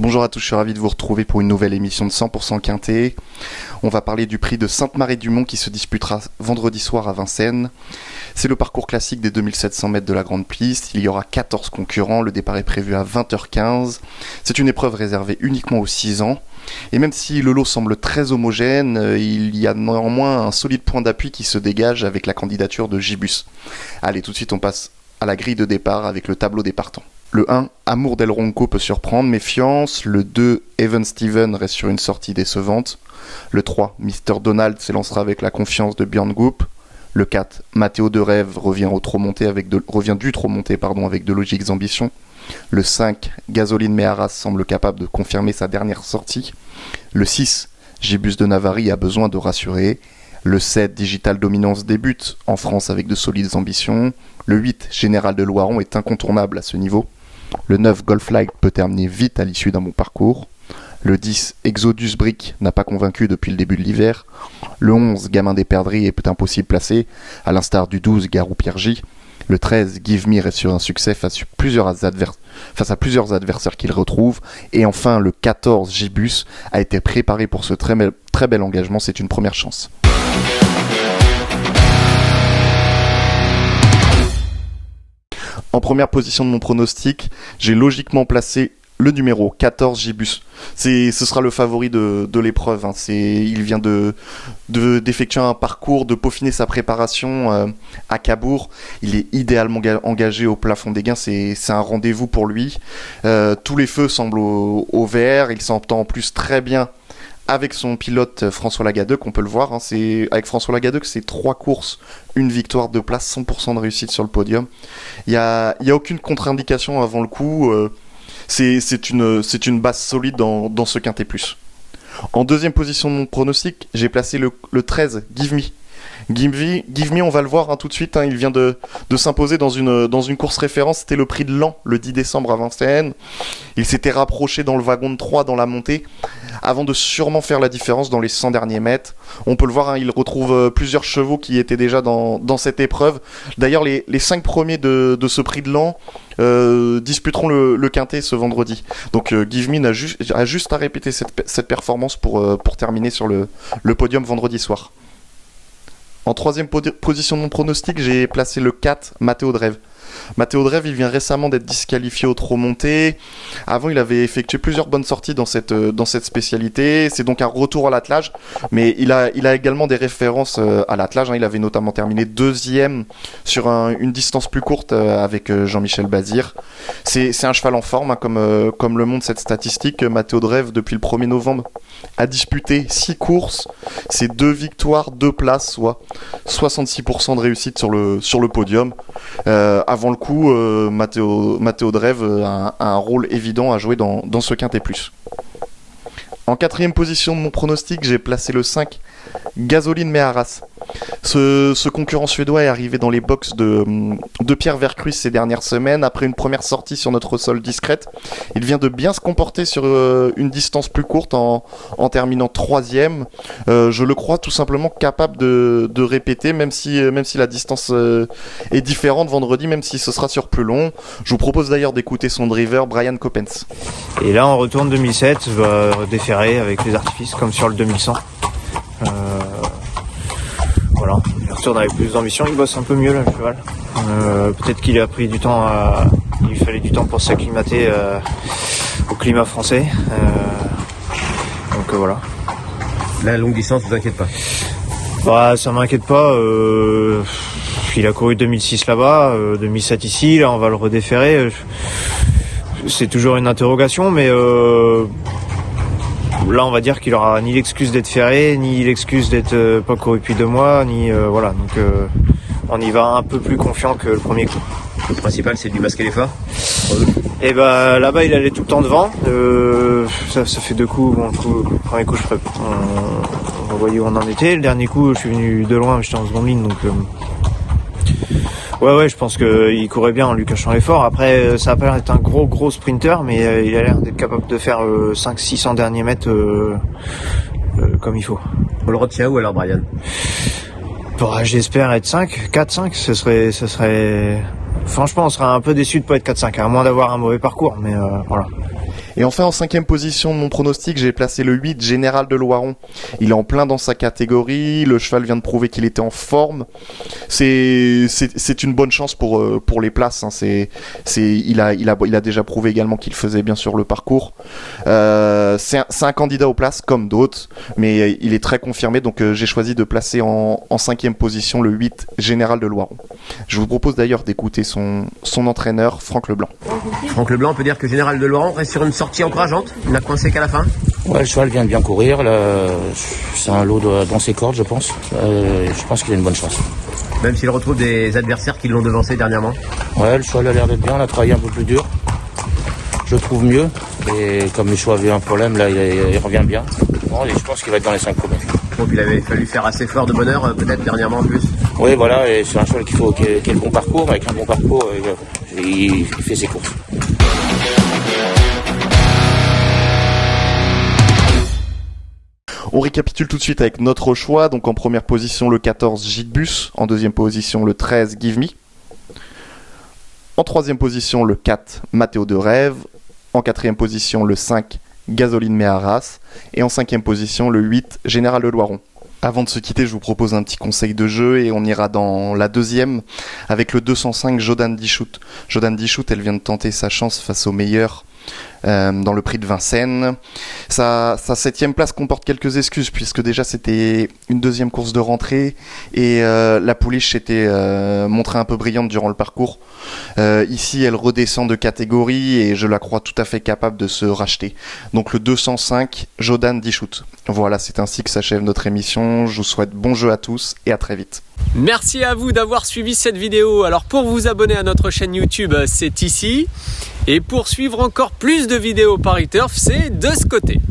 Bonjour à tous, je suis ravi de vous retrouver pour une nouvelle émission de 100% Quintet. On va parler du prix de Sainte-Marie-du-Mont qui se disputera vendredi soir à Vincennes. C'est le parcours classique des 2700 mètres de la Grande Piste. Il y aura 14 concurrents, le départ est prévu à 20h15. C'est une épreuve réservée uniquement aux 6 ans. Et même si le lot semble très homogène, il y a néanmoins un solide point d'appui qui se dégage avec la candidature de Gibus. Allez, tout de suite on passe à la grille de départ avec le tableau des partants. Le 1, Amour del Ronco peut surprendre, méfiance. Le 2, Evan Steven reste sur une sortie décevante. Le 3, Mr. Donald s'élancera avec la confiance de Björn Goop. Le 4, Matteo de Rêve revient du trop monté avec de logiques ambitions. Le 5, Gasoline Meharas semble capable de confirmer sa dernière sortie. Le 6, Gibus de Navarri a besoin de rassurer. Le 7, Digital Dominance débute en France avec de solides ambitions. Le 8, Général de Loiron est incontournable à ce niveau. Le 9, Golflight peut terminer vite à l'issue d'un bon parcours. Le 10, Exodus Brick n'a pas convaincu depuis le début de l'hiver. Le 11, Gamin des Perdrix est impossible placé, à l'instar du 12, Garou Piergy. Le 13, Give Me reste sur un succès face à plusieurs adversaires qu'il retrouve. Et enfin, le 14, Gibus a été préparé pour ce très bel engagement, c'est une première chance. En première position de mon pronostic, j'ai logiquement placé le numéro 14, Gibus. Ce sera le favori de l'épreuve. Il vient d'effectuer un parcours, de peaufiner sa préparation à Cabourg. Il est idéalement engagé au plafond des gains. C'est un rendez-vous pour lui. Tous les feux semblent au vert. Il s'entend en plus très bien avec son pilote François Lagadec, on peut le voir. Avec François Lagadec, c'est 3 courses, une victoire, 2 places, 100% de réussite sur le podium. Il y a aucune contre-indication avant le coup. C'est une base solide dans ce Quintet Plus. En deuxième position de mon pronostic, j'ai placé le 13, Give Me. Give Me, on va le voir tout de suite, il vient de s'imposer dans une course référence, c'était le prix de Laon, le 10 décembre à Vincennes. Il s'était rapproché dans le wagon de 3 dans la montée, avant de sûrement faire la différence dans les 100 derniers mètres. On peut le voir, il retrouve plusieurs chevaux qui étaient déjà dans cette épreuve. D'ailleurs, les 5 premiers de ce prix de Laon disputeront le Quintet ce vendredi. Donc Give Me a juste à répéter cette performance pour terminer sur le podium vendredi soir. En troisième position de mon pronostic, j'ai placé le 4, Matteo de Rêve. Matteo de Rêve, il vient récemment d'être disqualifié au trot monté. Avant, il avait effectué plusieurs bonnes sorties dans cette spécialité. C'est donc un retour à l'attelage, mais il a également des références à l'attelage. Il avait notamment terminé 2e sur une distance plus courte avec Jean-Michel Bazir. C'est un cheval en forme, comme le montre cette statistique. Matteo de Rêve, depuis le 1er novembre, a disputé 6 courses. C'est 2 victoires, 2 places, soit 66% de réussite sur le podium. Avant le coup, Matteo de Rêve a un rôle évident à jouer dans ce Quintet Plus. En 4e position de mon pronostic, j'ai placé le 5, Gasoline Meharas. Ce concurrent suédois est arrivé dans les box de Pierre Vercruis ces dernières semaines. Après une première sortie sur notre sol discrète, il vient de bien se comporter sur une distance plus courte en terminant 3e. Je le crois tout simplement capable de répéter, même si la distance est différente vendredi, même si ce sera sur plus long. Je vous propose d'ailleurs d'écouter son driver, Brian Coppens. Et là on retourne 2007, je vais déférer avec les artifices comme sur le 2100. Voilà, il retourne avec plus d'ambition, il bosse un peu mieux là le cheval. Peut-être qu'il a pris du temps, il fallait du temps pour s'acclimater au climat français. Donc voilà. La longue distance, vous inquiète pas? Bah ça m'inquiète pas. Il a couru 2006 là-bas, 2007 ici, là on va le redéférer. C'est toujours une interrogation, mais là on va dire qu'il aura ni l'excuse d'être ferré, ni l'excuse d'être pas couru depuis 2 mois, ni voilà, donc on y va un peu plus confiant que le premier coup. Le principal c'est de lui masquer les phares. Et bah là-bas il allait tout le temps devant, ça fait 2 coups, bon le premier coup on voyait où on en était, le dernier coup je suis venu de loin, j'étais en seconde ligne, donc ouais, je pense qu'il courait bien en lui cachant l'effort. Après, ça a pas l'air d'être un gros sprinter, mais il a l'air d'être capable de faire 500-600 derniers mètres comme il faut. On le retient où alors, Brian? J'espère être 4-5, ce serait... Franchement, on serait un peu déçu de pas être 4-5, à moins d'avoir un mauvais parcours, mais voilà. Et enfin, en 5e position de mon pronostic, j'ai placé le 8, Général de Loiron. Il est en plein dans sa catégorie, le cheval vient de prouver qu'il était en forme. C'est une bonne chance pour les places, hein. Il a déjà prouvé également qu'il faisait bien sûr le parcours. C'est un candidat aux places comme d'autres, mais il est très confirmé, donc j'ai choisi de placer en 5e position le 8, Général de Loiron. Je vous propose d'ailleurs d'écouter son entraîneur, Franck Leblanc. Franck Leblanc, on peut dire que Général de Loiron reste sur une sortie encourageante. Il n'a coincé qu'à la fin. Ouais, le cheval vient de bien courir. C'est un lot dans ses cordes, je pense. Je pense qu'il a une bonne chance. Même s'il retrouve des adversaires qui l'ont devancé dernièrement. Ouais, le cheval a l'air d'être bien. On a travaillé un peu plus dur. Je le trouve mieux. Et comme le cheval avait un problème, là, il revient bien. Bon, et je pense qu'il va être dans les 5 premiers. Bon, puis il avait fallu faire assez fort de bonheur, peut-être dernièrement en plus. Oui, voilà. Et c'est un cheval qui a le bon parcours. Avec un bon parcours, il fait ses courses. On récapitule tout de suite avec notre choix. Donc en première position le 14 Gitbus, en deuxième position le 13 Give Me, en troisième position le 4 Mathéo de Rêve, en quatrième position le 5 Gasoline Méharas et en cinquième position le 8 Général de Loiron. Avant de se quitter, je vous propose un petit conseil de jeu et on ira dans la deuxième avec le 205 Jodan Dichout. Jodan Dichout, elle vient de tenter sa chance face au meilleur dans le prix de Vincennes. Sa 7e place comporte quelques excuses puisque déjà c'était une deuxième course de rentrée et la pouliche s'était montrée un peu brillante durant le parcours. Ici elle redescend de catégorie et je la crois tout à fait capable de se racheter. Donc le 205 Jodan Dichout. Voilà, c'est ainsi que s'achève notre émission. Je vous souhaite bon jeu à tous et à très vite. Merci à vous d'avoir suivi cette vidéo. Alors pour vous abonner à notre chaîne YouTube, c'est ici. Et pour suivre encore plus de vidéos Paris Turf, c'est de ce côté.